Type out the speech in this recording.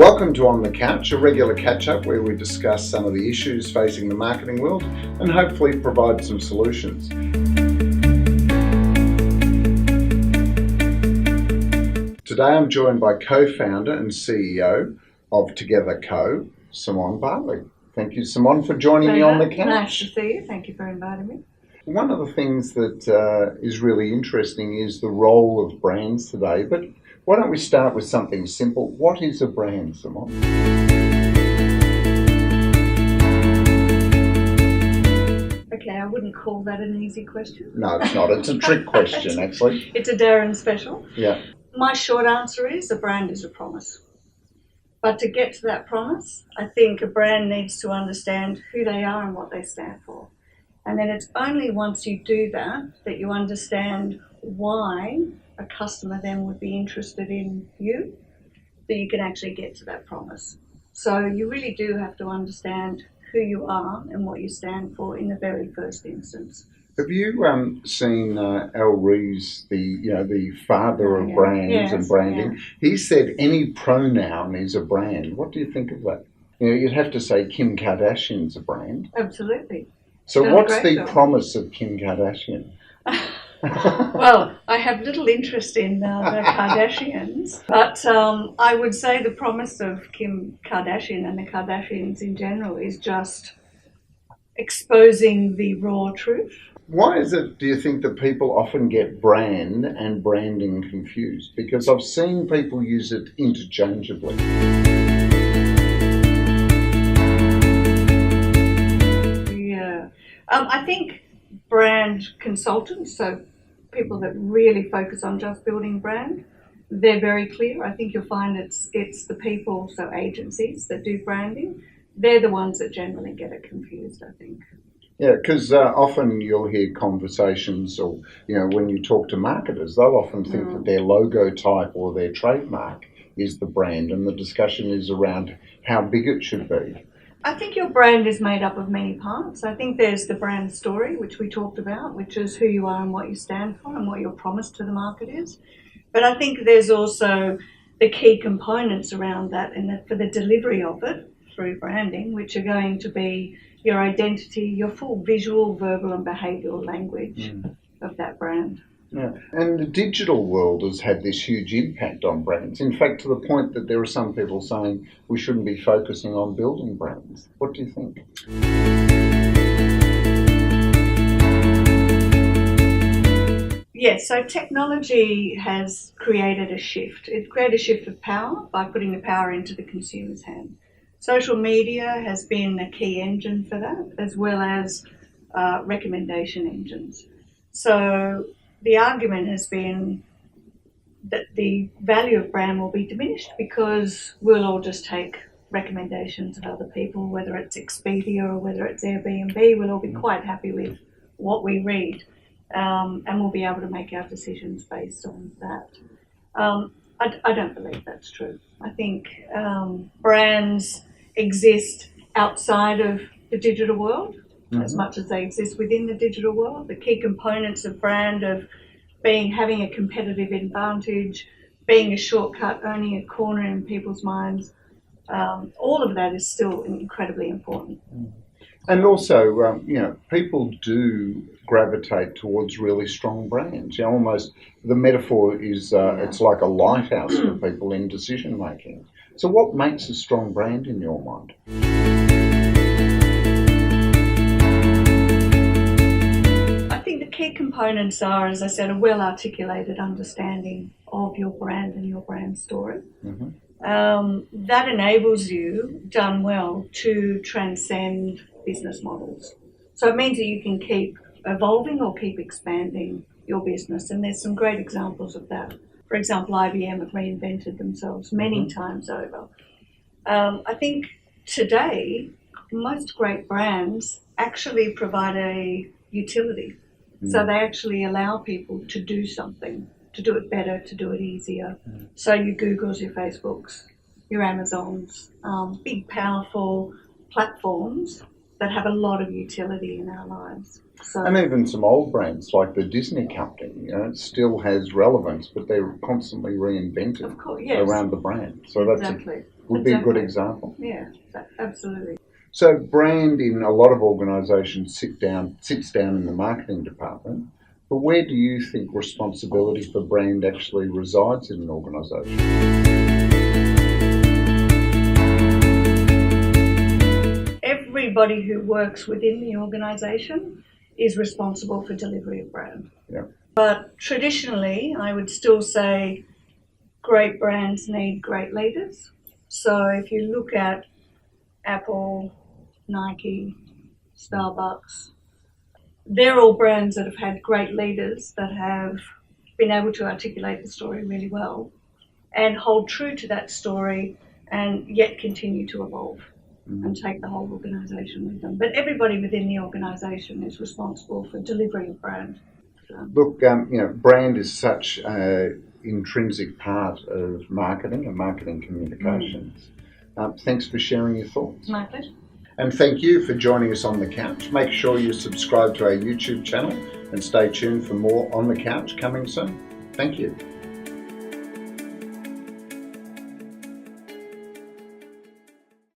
Welcome to On the Couch, a regular catch-up where we discuss some of the issues facing the marketing world and hopefully provide some solutions. Today I'm joined by co-founder and CEO of Together Co, Simone Bartley. Thank you, Simone, for joining me on the couch. Nice to see you. Thank you for inviting me. One of the things that is really interesting is the role of brands today, but why don't we start with something simple? What is a brand, Simone? Okay, I wouldn't call that an easy question. No, it's not. It's a trick question, actually. It's a Darren special. Yeah. My short answer is a brand is a promise. But to get to that promise, I think a brand needs to understand who they are and what they stand for. And then it's only once you do that that you understand why a customer then would be interested in you, that you can actually get to that promise. So you really do have to understand who you are and what you stand for in the very first instance. Have you seen Al Rees, the father of brands and branding? Yeah. He said any pronoun is a brand. What do you think of that? You'd have to say Kim Kardashian's a brand. Absolutely. So what's the promise of Kim Kardashian? Well, I have little interest in the Kardashians, but I would say the promise of Kim Kardashian and the Kardashians in general is just exposing the raw truth. Why is it, do you think, that people often get brand and branding confused? Because I've seen people use it interchangeably. Yeah. I think brand consultants, so people that really focus on just building brand, they're very clear. I think you'll find it's the people, so agencies that do branding, they're the ones that generally get it confused, I think. Yeah, because often you'll hear conversations or, when you talk to marketers, they'll often think that their logo type or their trademark is the brand, and the discussion is around how big it should be. I think your brand is made up of many parts. I think there's the brand story, which we talked about, which is who you are and what you stand for and what your promise to the market is. But I think there's also the key components around that and for the delivery of it through branding, which are going to be your identity, your full visual, verbal and behavioural language of that brand. Yeah, and the digital world has had this huge impact on brands. In fact, to the point that there are some people saying we shouldn't be focusing on building brands. What do you think? Yes, so technology has created a shift. It created a shift of power by putting the power into the consumer's hand. Social media has been a key engine for that, as well as recommendation engines. So the argument has been that the value of brand will be diminished because we'll all just take recommendations of other people, whether it's Expedia or whether it's Airbnb. We'll all be quite happy with what we read, and we'll be able to make our decisions based on that. I don't believe that's true. I think brands exist outside of the digital world as much as they exist within the digital world. The key components of brand of having a competitive advantage, being a shortcut, owning a corner in people's minds, all of that is still incredibly important. And also, people do gravitate towards really strong brands. Almost the metaphor is it's like a lighthouse for people in decision making. So what makes a strong brand in your mind? I think the key components are, as I said, a well-articulated understanding of your brand and your brand story. That enables you, done well, to transcend business models. So it means that you can keep evolving or keep expanding your business, and there's some great examples of that. For example, IBM have reinvented themselves many times over. I think today, most great brands actually provide a utility. So they actually allow people to do something, to do it better, to do it easier. So your Googles, your Facebooks, your Amazons, big, powerful platforms that have a lot of utility in our lives. So, and even some old brands like the Disney company, it still has relevance, but they're constantly reinvented around the brand. So would be a good Exactly. example. Yeah, absolutely. So brand in a lot of organisations sits down in the marketing department, but where do you think responsibility for brand actually resides in an organisation? Everybody who works within the organisation is responsible for delivery of brand. Yeah. But traditionally, I would still say great brands need great leaders. So if you look at Apple, Nike, Starbucks, they're all brands that have had great leaders that have been able to articulate the story really well and hold true to that story and yet continue to evolve and take the whole organisation with them. But everybody within the organisation is responsible for delivering a brand. So. Look, brand is such an intrinsic part of marketing and marketing communications. Thanks for sharing your thoughts. My pleasure. And thank you for joining us on the couch. Make sure you subscribe to our YouTube channel and stay tuned for more On the Couch coming soon. Thank you.